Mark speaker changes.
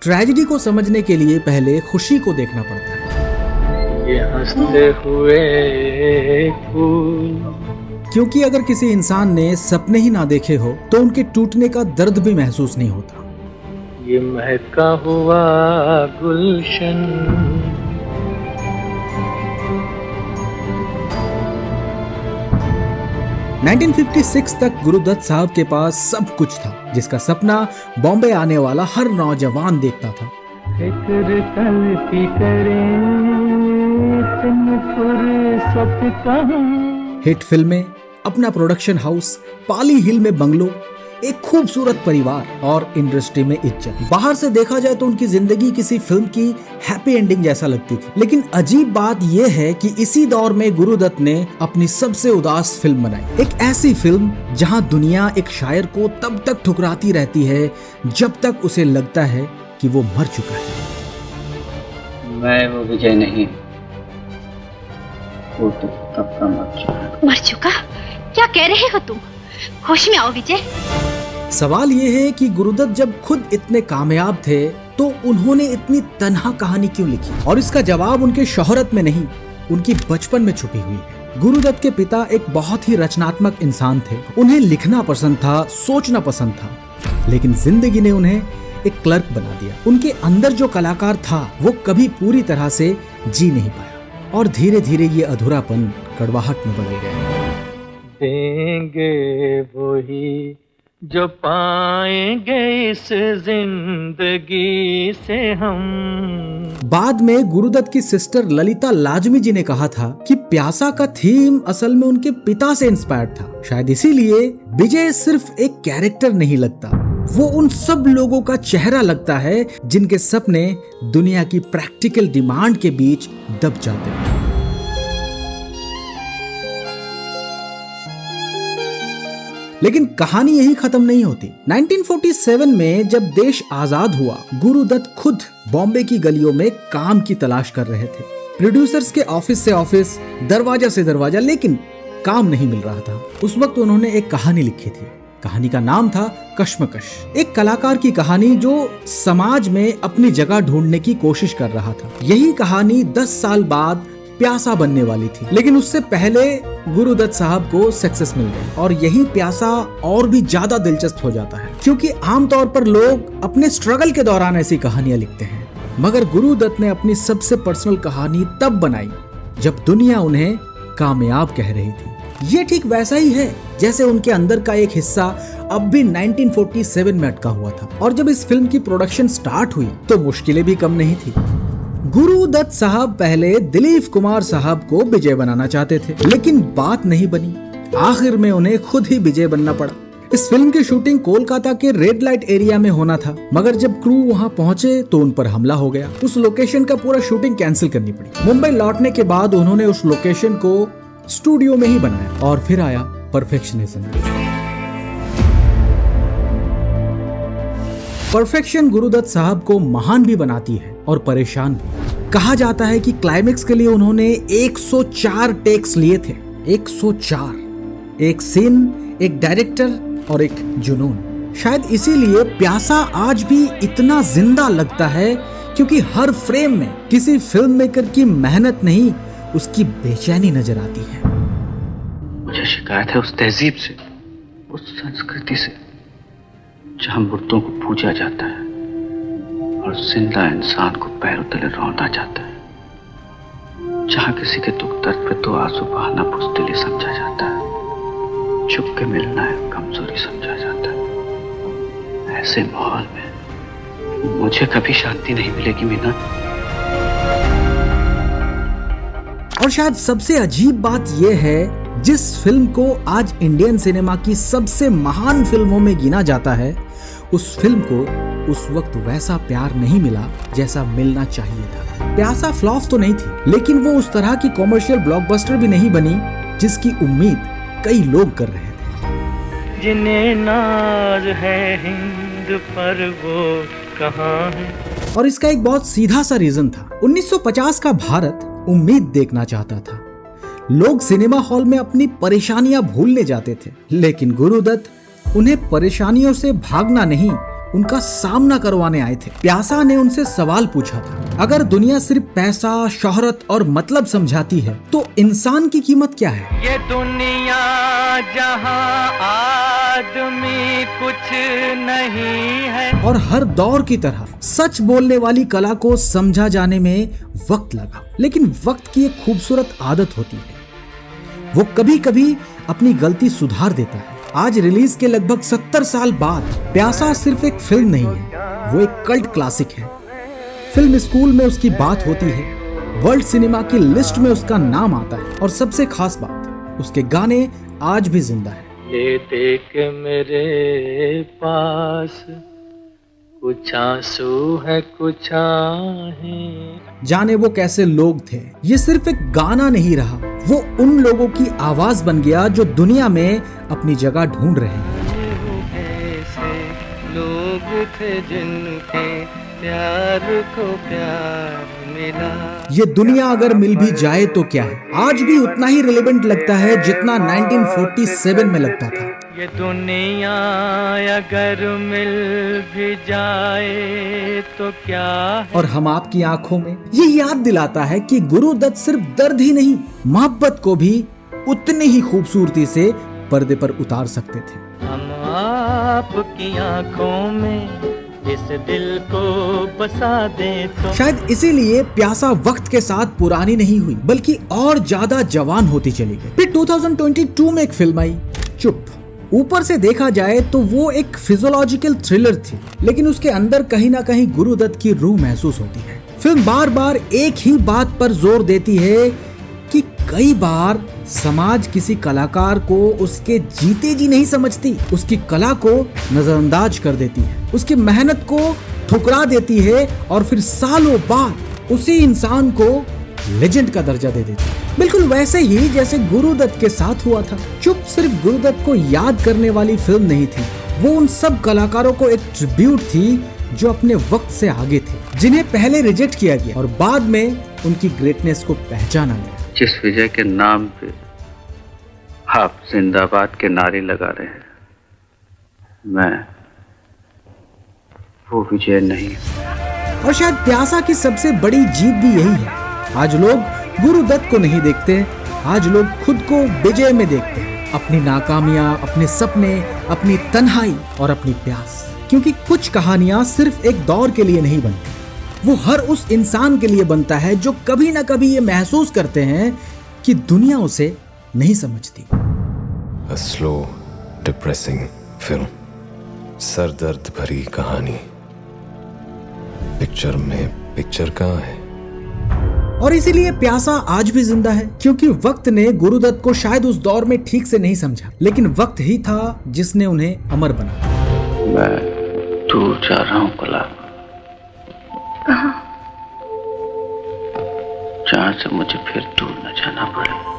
Speaker 1: Tragedy को समझने के लिए पहले खुशी को देखना पड़ता है।
Speaker 2: ये हंसते हुए फूल,
Speaker 1: क्योंकि अगर किसी इंसान ने सपने ही ना देखे हो तो उनके टूटने का दर्द भी महसूस नहीं होता।
Speaker 2: ये महका हुआ गुलशन,
Speaker 1: 1956 तक गुरुदत्त साहब के पास सब कुछ था, जिसका सपना बॉम्बे आने वाला हर नौजवान देखता था।
Speaker 2: फिक्र तलफी करें, इतनी फुर्सत कहाँ।
Speaker 1: हिट फिल्में, अपना प्रोडक्शन हाउस, पाली हिल में बंगलो, एक खूबसूरत परिवार और इंडस्ट्री में इज्जत। बाहर से देखा जाए तो उनकी जिंदगी किसी फिल्म की हैप्पी एंडिंग जैसा लगती थी। लेकिन अजीब बात यह है कि इसी दौर में गुरुदत्त ने अपनी सबसे उदास फिल्म बनाई, एक ऐसी फिल्म जहां दुनिया एक शायर को तब तक ठुकराती रहती है जब तक उसे लगता है कि वो मर चुका है।
Speaker 3: मैं वो विजय नहीं, वो तो तब का मर चुका।
Speaker 4: मर चुका? क्या कह रहे हो तुम? होश में आओ विजय।
Speaker 1: सवाल ये है कि गुरुदत्त जब खुद इतने कामयाब थे तो उन्होंने इतनी तन्हा कहानी क्यों लिखी? और इसका जवाब उनके शोहरत में नहीं, उनकी बचपन में छुपी हुई है। गुरुदत्त के पिता एक बहुत ही रचनात्मक इंसान थे। उन्हें लिखना पसंद था, सोचना पसंद था, लेकिन जिंदगी ने उन्हें एक क्लर्क बना दिया। उनके अंदर जो कलाकार था वो कभी पूरी तरह से जी नहीं पाया और धीरे धीरे ये अधूरापन कड़वाहट में बदल गया।
Speaker 2: देंगे वही जो पाएंगे इस जिंदगी से हम।
Speaker 1: बाद में गुरुदत्त की सिस्टर ललिता लाजमी जी ने कहा था कि प्यासा का थीम असल में उनके पिता से इंस्पायर्ड था। शायद इसीलिए विजय सिर्फ एक कैरेक्टर नहीं लगता, वो उन सब लोगों का चेहरा लगता है जिनके सपने दुनिया की प्रैक्टिकल डिमांड के बीच दब जाते हैं। लेकिन कहानी यही खत्म नहीं होती। 1947 में जब देश आजाद हुआ, गुरुदत्त खुद बॉम्बे की गलियों में काम की तलाश कर रहे थे। प्रोड्यूसर्स के ऑफिस से ऑफिस, दरवाजा से दरवाजा, लेकिन काम नहीं मिल रहा था। उस वक्त उन्होंने एक कहानी लिखी थी। कहानी का नाम था कश्मकश, एक कलाकार की कहानी जो समाज में अपनी जगह ढूंढने की कोशिश कर रहा था। यही कहानी 10 साल बाद प्यासा बनने वाली थी, लेकिन उससे पहले गुरुदत्त साहब को सक्सेस मिल गई और यही प्यासा और भी ज्यादा दिलचस्प हो जाता है, क्योंकि आमतौर पर लोग अपने स्ट्रगल के दौरान ऐसी कहानियां लिखते हैं, मगर गुरुदत्त ने अपनी सबसे पर्सनल कहानी तब बनाई जब दुनिया उन्हें कामयाब कह रही थी। ये ठीक वैसा ही है जैसे उनके अंदर का एक हिस्सा अब भी 1947 में अटका हुआ था। और जब इस फिल्म की प्रोडक्शन स्टार्ट हुई तो मुश्किलें भी कम नहीं थी। गुरुदत्त साहब पहले दिलीप कुमार साहब को विजय बनाना चाहते थे, लेकिन बात नहीं बनी। आखिर में उन्हें खुद ही विजय बनना पड़ा। इस फिल्म की शूटिंग कोलकाता के रेड लाइट एरिया में होना था, मगर जब क्रू वहां पहुंचे तो उन पर हमला हो गया। उस लोकेशन का पूरा शूटिंग कैंसिल करनी पड़ी। मुंबई लौटने के बाद उन्होंने उस लोकेशन को स्टूडियो में ही बनाया और फिर आया परफेक्शनिज्म। परफेक्शन गुरुदत्त साहब को महान भी बनाती है और परेशान भी। कहा जाता है कि क्लाइमेक्स के लिए उन्होंने 104 टेक्स लिए थे। 104, एक सीन, एक डायरेक्टर और एक जुनून। शायद इसीलिए प्यासा आज भी इतना जिंदा लगता है, क्योंकि हर फ्रेम में किसी फिल्म मेकर की मेहनत नहीं, उसकी बेचैनी नजर आती है।
Speaker 3: मुझे शिकायत है उस तहजीब से, उस संस्कृति से जहां मुर्दों को पूजा जाता है और जिंदा इंसान को पैरों तले रौंदा जाता है, जहां किसी के दुख दर्द पे 2 आंसू बहाना बुज़दिली समझा जाता है, छुप के मिलना है कमजोरी समझा जाता है। ऐसे माहौल में मुझे कभी शांति नहीं मिलेगी मीना।
Speaker 1: और शायद सबसे अजीब बात यह है, जिस फिल्म को आज इंडियन सिनेमा की सबसे महान फिल्मों में गिना जाता है, उस फिल्म को उस वक्त वैसा प्यार नहीं मिला जैसा मिलना चाहिए था। प्यासा फ्लॉप तो नहीं थी, लेकिन वो उस तरह की कॉमर्शियल ब्लॉकबस्टर भी नहीं बनी जिसकी उम्मीद कई लोग कर रहे थे।
Speaker 2: जिन्हें नाज है हिंद पर वो कहाँ है।
Speaker 1: और इसका एक बहुत सीधा सा रीजन था। 1950 का भारत उम्मीद देखना चाहता था। लोग सिनेमा हॉल में अपनी परेशानियां भूलने जाते थे, लेकिन गुरुदत्त उन्हें परेशानियों से भागना नहीं, उनका सामना करवाने आए थे। प्यासा ने उनसे सवाल पूछा था, अगर दुनिया सिर्फ पैसा, शोहरत और मतलब समझाती है तो इंसान की कीमत क्या है?
Speaker 2: ये दुनिया जहां आदमी कुछ नहीं है।
Speaker 1: और हर दौर की तरह सच बोलने वाली कला को समझा जाने में वक्त लगा, लेकिन वक्त की एक खूबसूरत आदत होती है, वो कभी कभी अपनी गलती सुधार देता है। आज रिलीज के लगभग 70 साल बाद प्यासा सिर्फ एक फिल्म नहीं है, वो एक कल्ट क्लासिक है। फिल्म स्कूल में उसकी बात होती है, वर्ल्ड सिनेमा की लिस्ट में उसका नाम आता है, और सबसे खास बात, उसके गाने आज भी जिंदा है।
Speaker 2: ये देख मेरे पास कुछ आंसू है कुछ आहें।
Speaker 1: जाने वो कैसे लोग थे, ये सिर्फ एक गाना नहीं रहा, वो उन लोगों की आवाज बन गया जो दुनिया में अपनी जगह ढूंढ रहे हैं।
Speaker 2: ऐसे लोग थे जिनके प्यार को प्यार मिला।
Speaker 1: ये दुनिया अगर मिल भी जाए तो क्या है, आज भी उतना ही रिलेवेंट लगता है जितना 1947 में लगता था।
Speaker 2: ये दुनिया अगर मिल भी जाए तो क्या है।
Speaker 1: और हम आपकी आंखों में ये याद दिलाता है कि गुरुदत्त सिर्फ दर्द ही नहीं, मोहब्बत को भी उतनी ही खूबसूरती से पर्दे पर उतार सकते थे।
Speaker 2: हम आपकी आंखों में इस दिल को बसा दे तो।
Speaker 1: शायद इसीलिए प्यासा वक्त के साथ पुरानी नहीं हुई, बल्कि और ज्यादा जवान होती चली गई। फिर 2022 में एक फिल्म आई, चुप। ऊपर से देखा जाए तो वो एक फिजियोलॉजिकल थ्रिलर थी, लेकिन उसके अंदर कहीं ना कहीं गुरुदत्त की रूह महसूस होती है। फिल्म बार बार एक ही बात पर जोर देती है कि कई बार समाज किसी कलाकार को उसके जीते जी नहीं समझती, उसकी कला को नजरअंदाज कर देती है, उसकी मेहनत को ठुकरा देती है, और फिर सालों बाद उसी इंसान को लेजेंड का दर्जा दे देती है। बिल्कुल वैसे ही जैसे गुरुदत्त के साथ हुआ था। चुप सिर्फ गुरुदत्त को याद करने वाली फिल्म नहीं थी, वो उन सब कलाकारों को एक ट्रिब्यूट थी जो अपने वक्त से आगे थे, जिन्हें पहले रिजेक्ट किया गया और बाद में उनकी ग्रेटनेस को पहचाना गया।
Speaker 3: जिस विजय के नाम पे आप जिंदाबाद के नारे लगा रहे हैं, मैं वो विजय नहीं।
Speaker 1: और शायद प्यासा की सबसे बड़ी जीत भी यही है, आज लोग गुरुदत्त को नहीं देखते, आज लोग खुद को विजय में देखते हैं, अपनी नाकामियां, अपने सपने, अपनी तन्हाई और अपनी प्यास। क्योंकि कुछ कहानियां सिर्फ एक दौर के लिए नहीं बनती, वो हर उस इंसान के लिए बनता है जो कभी ना कभी ये महसूस करते हैं कि दुनिया उसे नहीं समझती।
Speaker 5: A slow, depressing film, सरदर्द भरी कहानी। पिक्चर में पिक्चर कहाँ है?
Speaker 1: और इसीलिए प्यासा आज भी जिंदा है, क्योंकि वक्त ने गुरुदत्त को शायद उस दौर में ठीक से नहीं समझा, लेकिन वक्त ही था जिसने उन्हें अमर बनाया।
Speaker 3: मैं दूर जा रहा हूँ कला, जहाँ से मुझे फिर दूर न जाना पड़े।